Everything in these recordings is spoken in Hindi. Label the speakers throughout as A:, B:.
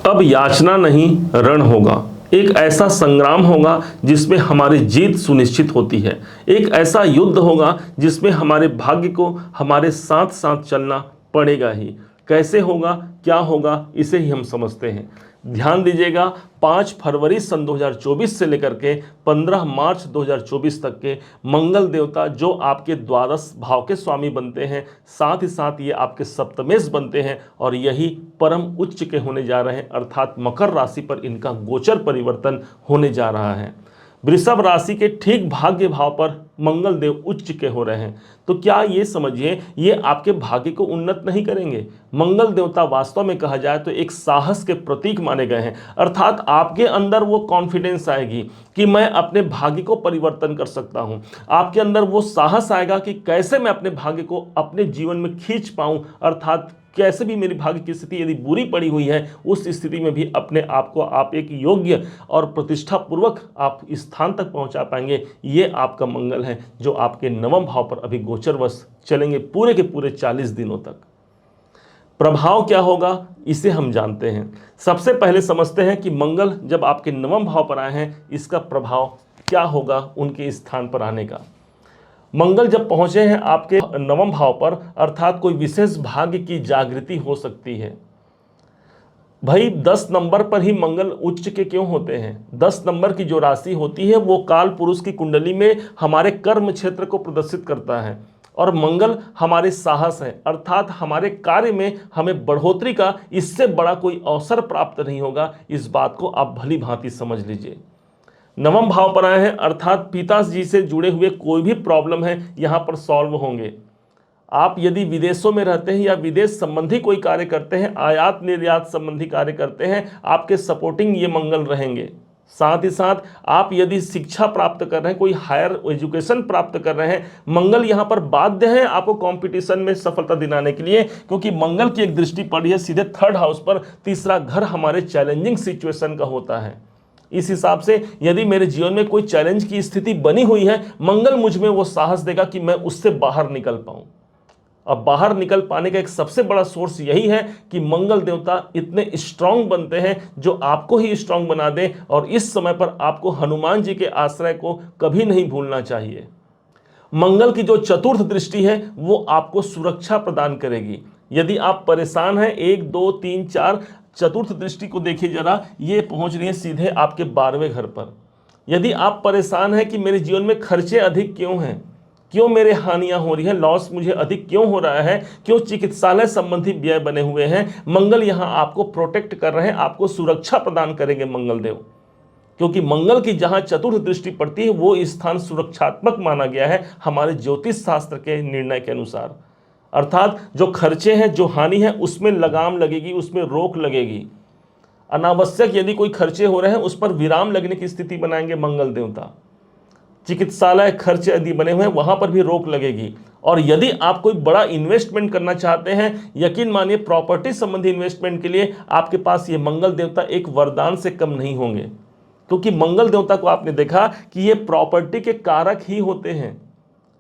A: अब याचना नहीं रण होगा। एक ऐसा संग्राम होगा जिसमें हमारी जीत सुनिश्चित होती है। एक ऐसा युद्ध होगा जिसमें हमारे भाग्य को हमारे साथ साथ चलना पड़ेगा ही। कैसे होगा, क्या होगा, इसे ही हम समझते हैं। ध्यान दीजिएगा, 5 फरवरी सन 2024 से लेकर के 15 मार्च 2024 तक के मंगल देवता जो आपके द्वादश भाव के स्वामी बनते हैं, साथ ही साथ ये आपके सप्तमेश बनते हैं और यही परम उच्च के होने जा रहे हैं, अर्थात मकर राशि पर इनका गोचर परिवर्तन होने जा रहा है। वृषभ राशि के ठीक भाग्य भाव पर मंगल देव उच्च के हो रहे हैं। तो क्या ये समझिए, ये आपके भाग्य को उन्नत नहीं करेंगे। मंगल देवता वास्तव में कहा जाए तो एक साहस के प्रतीक माने गए हैं, अर्थात आपके अंदर वो कॉन्फिडेंस आएगी कि मैं अपने भाग्य को परिवर्तन कर सकता हूं। आपके अंदर वो साहस आएगा कि कैसे मैं अपने भाग्य को अपने जीवन में खींच पाऊं, अर्थात कैसे भी मेरी भाग्य की स्थिति यदि बुरी पड़ी हुई है, उस स्थिति में भी अपने आप को आप एक योग्य और प्रतिष्ठा पूर्वक आप स्थान तक पहुंचा पाएंगे। ये आपका मंगल है जो आपके नवम भाव पर अभी गोचरवश चलेंगे पूरे के पूरे 40 दिनों तक। प्रभाव क्या होगा इसे हम जानते हैं। सबसे पहले समझते हैं कि मंगल जब आपके नवम भाव पर आए हैं, इसका प्रभाव क्या होगा उनके स्थान पर आने का। मंगल जब पहुंचे हैं आपके नवम भाव पर, अर्थात कोई विशेष भाग्य की जागृति हो सकती है। भाई 10 नंबर पर ही मंगल उच्च के क्यों होते हैं? 10 नंबर की जो राशि होती है वो काल पुरुष की कुंडली में हमारे कर्म क्षेत्र को प्रदर्शित करता है और मंगल हमारे साहस है, अर्थात हमारे कार्य में हमें बढ़ोतरी का इससे बड़ा कोई अवसर प्राप्त नहीं होगा। इस बात को आप भली भांति समझ लीजिए। नवम भाव पर आए हैं, अर्थात पिताजी से जुड़े हुए कोई भी प्रॉब्लम है यहां पर सॉल्व होंगे। आप यदि विदेशों में रहते हैं या विदेश संबंधी कोई कार्य करते हैं, आयात निर्यात संबंधी कार्य करते हैं, आपके सपोर्टिंग ये मंगल रहेंगे। साथ ही साथ आप यदि शिक्षा प्राप्त कर रहे हैं, कोई हायर एजुकेशन प्राप्त कर रहे हैं, मंगल यहां पर बाध्य है आपको कंपटीशन में सफलता दिलाने के लिए, क्योंकि मंगल की एक दृष्टि पड़ी है सीधे 3rd हाउस पर। तीसरा घर हमारे चैलेंजिंग सिचुएशन का होता है। इस हिसाब से यदि मेरे जीवन में कोई चैलेंज की स्थिति बनी हुई है, मंगल मुझ में वो साहस देगा कि मैं उससे बाहर निकल पाऊं। अब बाहर निकल पाने का एक सबसे बड़ा सोर्स यही है कि मंगल देवता इतने स्ट्रांग बनते हैं जो आपको ही स्ट्रांग बना दें, और इस समय पर आपको हनुमान जी के आश्रय को कभी नहीं भूलना चाहिए। मंगल की जो चतुर्थ दृष्टि है वो आपको सुरक्षा प्रदान करेगी। यदि आप परेशान हैं, 1 2 3 4 चतुर्थ दृष्टि को देखिए जरा, ये पहुंच रही है सीधे आपके 12वें घर पर। यदि आप परेशान हैं कि मेरे जीवन में खर्चे अधिक क्यों हैं, क्यों मेरे हानियां हो रही है, लॉस मुझे अधिक क्यों हो रहा है, क्यों चिकित्सालय संबंधी व्यय बने हुए हैं, मंगल यहां आपको प्रोटेक्ट कर रहे हैं, आपको सुरक्षा प्रदान करेंगे मंगल देव। क्योंकि मंगल की जहां चतुर्थ दृष्टि पड़ती है वो स्थान सुरक्षात्मक माना गया है हमारे ज्योतिष शास्त्र के निर्णय के अनुसार। अर्थात जो खर्चे हैं, जो हानि है, उसमें लगाम लगेगी, उसमें रोक लगेगी। अनावश्यक यदि कोई खर्चे हो रहे हैं उस पर विराम लगने की स्थिति बनाएंगे मंगल देवता। चिकित्सालय खर्चे यदि बने हुए हैं वहां पर भी रोक लगेगी। और यदि आप कोई बड़ा इन्वेस्टमेंट करना चाहते हैं, यकीन मानिए प्रॉपर्टी संबंधी इन्वेस्टमेंट के लिए आपके पास ये मंगल देवता एक वरदान से कम नहीं होंगे। क्योंकि मंगल देवता को आपने देखा कि ये प्रॉपर्टी के कारक ही होते हैं।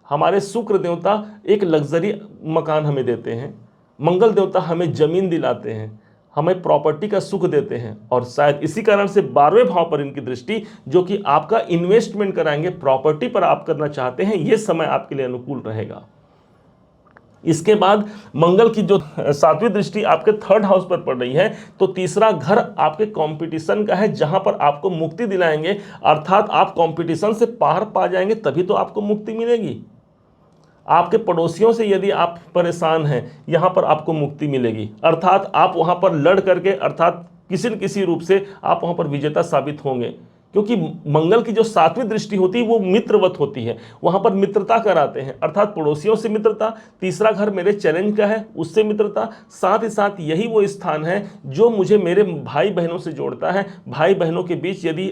A: हमारे शुक्र देवता एक लग्जरी मकान हमें देते हैं, मंगल देवता हमें जमीन दिलाते हैं, हमें प्रॉपर्टी का सुख देते हैं, और शायद इसी कारण से 12वें भाव पर इनकी दृष्टि, जो कि आपका इन्वेस्टमेंट कराएंगे, प्रॉपर्टी पर आप करना चाहते हैं, यह समय आपके लिए अनुकूल रहेगा। इसके बाद मंगल की जो 7वीं दृष्टि आपके 3rd हाउस पर पड़ रही है, तो तीसरा घर आपके कंपटीशन का है, जहां पर आपको मुक्ति दिलाएंगे, अर्थात आप कंपटीशन से पार पा जाएंगे तभी तो आपको मुक्ति मिलेगी। आपके पड़ोसियों से यदि आप परेशान हैं, यहां पर आपको मुक्ति मिलेगी, अर्थात आप वहां पर लड़ करके, अर्थात किसी न किसी रूप से आप वहां पर विजेता साबित होंगे। क्योंकि मंगल की जो 7वीं दृष्टि होती है वो मित्रवत होती है, वहां पर मित्रता कराते हैं, अर्थात पड़ोसियों से मित्रता। तीसरा घर मेरे चैलेंज का है, उससे मित्रता। साथ ही साथ यही वो स्थान है जो मुझे मेरे भाई बहनों से जोड़ता है। भाई बहनों के बीच यदि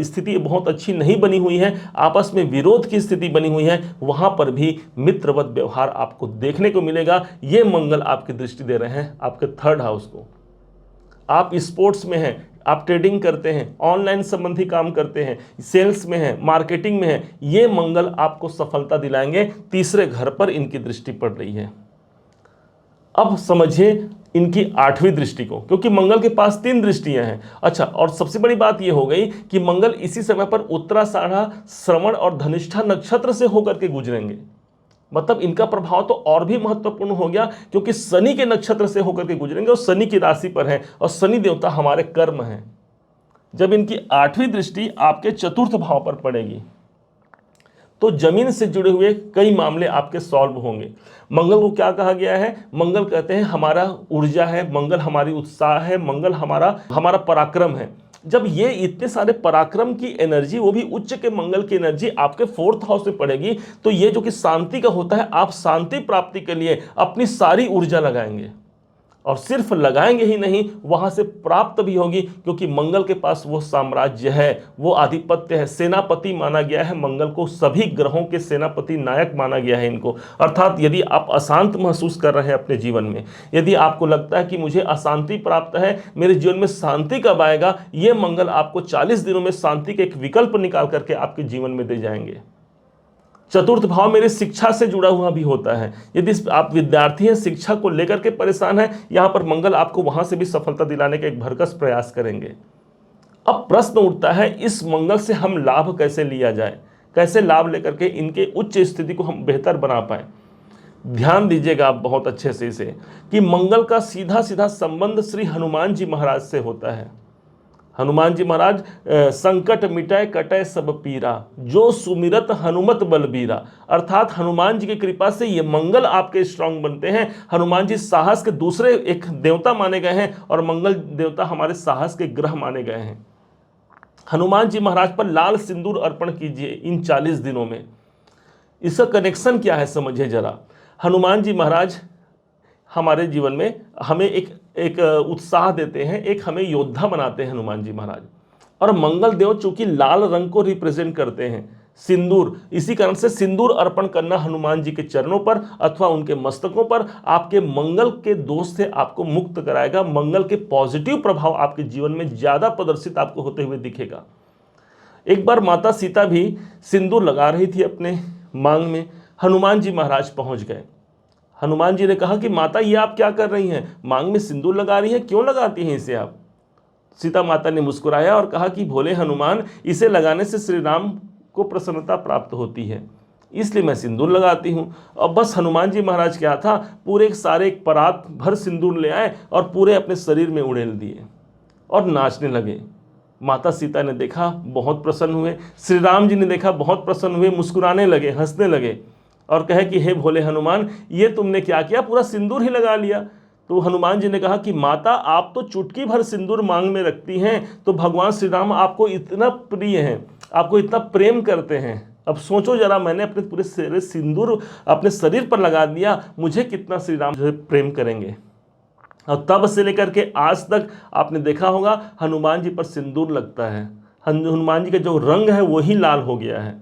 A: स्थिति बहुत अच्छी नहीं बनी हुई है, आपस में विरोध की स्थिति बनी हुई है, वहां पर भी मित्रवत व्यवहार आपको देखने को मिलेगा। ये मंगल आपकी दृष्टि दे रहे हैं आपके 3rd हाउस को। आप स्पोर्ट्स में हैं, आप ट्रेडिंग करते हैं, ऑनलाइन संबंधी काम करते हैं, सेल्स में हैं, मार्केटिंग में हैं, ये मंगल आपको सफलता दिलाएंगे। तीसरे घर पर इनकी दृष्टि पड़ रही है। अब समझिए इनकी 8वीं दृष्टि को, क्योंकि मंगल के पास 3 दृष्टियां हैं। अच्छा, और सबसे बड़ी बात यह हो गई कि मंगल इसी समय पर उत्तराषाढ़ा, श्रवण और धनिष्ठा नक्षत्र से होकर के गुजरेंगे। मतलब इनका प्रभाव तो और भी महत्वपूर्ण हो गया, क्योंकि शनि के नक्षत्र से होकर के गुजरेंगे और शनि की राशि पर है, और शनि देवता हमारे कर्म हैं। जब इनकी 8वीं दृष्टि आपके चतुर्थ भाव पर पड़ेगी तो जमीन से जुड़े हुए कई मामले आपके सॉल्व होंगे। मंगल को क्या कहा गया है? मंगल कहते हैं हमारा ऊर्जा है, मंगल हमारी उत्साह है, मंगल हमारा पराक्रम है। जब ये इतने सारे पराक्रम की एनर्जी, वो भी उच्च के मंगल की एनर्जी आपके 4th हाउस में पड़ेगी, तो ये जो कि शांति का होता है, आप शांति प्राप्ति के लिए अपनी सारी ऊर्जा लगाएंगे, और सिर्फ लगाएंगे ही नहीं, वहां से प्राप्त भी होगी, क्योंकि मंगल के पास वो साम्राज्य है, वो आधिपत्य है। सेनापति माना गया है मंगल को, सभी ग्रहों के सेनापति, नायक माना गया है इनको। अर्थात यदि आप अशांत महसूस कर रहे हैं अपने जीवन में, यदि आपको लगता है कि मुझे अशांति प्राप्त है, मेरे जीवन में शांति कब आएगा, ये मंगल आपको 40 दिनों में शांति के एक विकल्प निकाल करके आपके जीवन में दे जाएंगे। चतुर्थ भाव मेरे शिक्षा से जुड़ा हुआ भी होता है। यदि आप विद्यार्थी हैं, शिक्षा को लेकर के परेशान हैं, यहां पर मंगल आपको वहां से भी सफलता दिलाने का एक भरकस प्रयास करेंगे। अब प्रश्न उठता है, इस मंगल से हम लाभ कैसे लिया जाए, कैसे लाभ लेकर के इनके उच्च स्थिति को हम बेहतर बना पाए। ध्यान दीजिएगा आप बहुत अच्छे से इसे, कि मंगल का सीधा सीधा संबंध श्री हनुमान जी महाराज से होता है। हनुमान जी महाराज संकट मिटाए कटय सब पीरा, जो सुमिरत हनुमत बलबीरा। अर्थात हनुमान जी की कृपा से ये मंगल आपके स्ट्रांग बनते हैं। हनुमान जी साहस के दूसरे एक देवता माने गए हैं, और मंगल देवता हमारे साहस के ग्रह माने गए हैं। हनुमान जी महाराज पर लाल सिंदूर अर्पण कीजिए इन 40 दिनों में। इसका कनेक्शन क्या है समझिए जरा। हनुमान जी महाराज हमारे जीवन में हमें एक उत्साह देते हैं, एक हमें योद्धा बनाते हैं हनुमान जी महाराज। और मंगल देव चूंकि लाल रंग को रिप्रेजेंट करते हैं, सिंदूर, इसी कारण से सिंदूर अर्पण करना हनुमान जी के चरणों पर अथवा उनके मस्तकों पर आपके मंगल के दोष से आपको मुक्त कराएगा। मंगल के पॉजिटिव प्रभाव आपके जीवन में ज्यादा प्रदर्शित आपको होते हुए दिखेगा। एक बार माता सीता भी सिंदूर लगा रही थी अपने मांग में, हनुमान जी महाराज पहुंच गए। हनुमान जी ने कहा कि माता ये आप क्या कर रही हैं, मांग में सिंदूर लगा रही हैं, क्यों लगाती हैं इसे आप? सीता माता ने मुस्कुराया और कहा कि भोले हनुमान, इसे लगाने से श्री राम को प्रसन्नता प्राप्त होती है, इसलिए मैं सिंदूर लगाती हूँ। अब बस हनुमान जी महाराज क्या था, पूरे सारे एक परात भर सिंदूर ले आए और पूरे अपने शरीर में उड़ेल दिए और नाचने लगे। माता सीता ने देखा, बहुत प्रसन्न हुए। श्री राम जी ने देखा, बहुत प्रसन्न हुए, मुस्कुराने लगे, हंसने लगे और कहे कि हे भोले हनुमान, ये तुमने क्या किया, पूरा सिंदूर ही लगा लिया। तो हनुमान जी ने कहा कि माता, आप तो चुटकी भर सिंदूर मांग में रखती हैं, तो भगवान श्री राम आपको इतना प्रिय हैं, आपको इतना प्रेम करते हैं। अब सोचो जरा, मैंने अपने पूरे सिंदूर अपने शरीर पर लगा दिया, मुझे कितना श्री राम जो है प्रेम करेंगे। और तब से लेकर के आज तक आपने देखा होगा हनुमान जी पर सिंदूर लगता है, हनुमान जी का जो रंग है वही लाल हो गया है।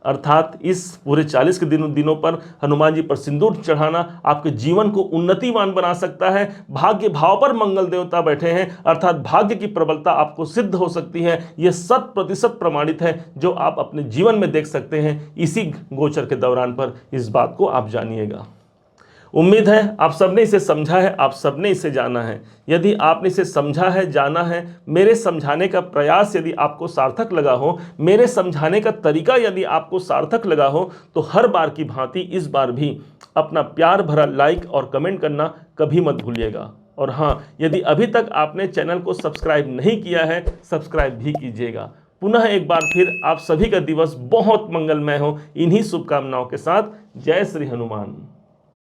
A: अर्थात इस पूरे 40 के दिनों पर हनुमान जी पर सिंदूर चढ़ाना आपके जीवन को उन्नतिवान बना सकता है। भाग्य भाव पर मंगल देवता बैठे हैं, अर्थात भाग्य की प्रबलता आपको सिद्ध हो सकती है। यह 100% प्रमाणित है, जो आप अपने जीवन में देख सकते हैं इसी गोचर के दौरान पर। इस बात को आप जानिएगा। उम्मीद है आप सबने इसे समझा है, आप सबने इसे जाना है। यदि आपने इसे समझा है, जाना है, मेरे समझाने का प्रयास यदि आपको सार्थक लगा हो, मेरे समझाने का तरीका यदि आपको सार्थक लगा हो, तो हर बार की भांति इस बार भी अपना प्यार भरा लाइक और कमेंट करना कभी मत भूलिएगा। और हाँ, यदि अभी तक आपने चैनल को सब्सक्राइब नहीं किया है, सब्सक्राइब भी कीजिएगा। पुनः एक बार फिर आप सभी का दिवस बहुत मंगलमय हो, इन्हीं शुभकामनाओं के साथ। जय श्री हनुमान।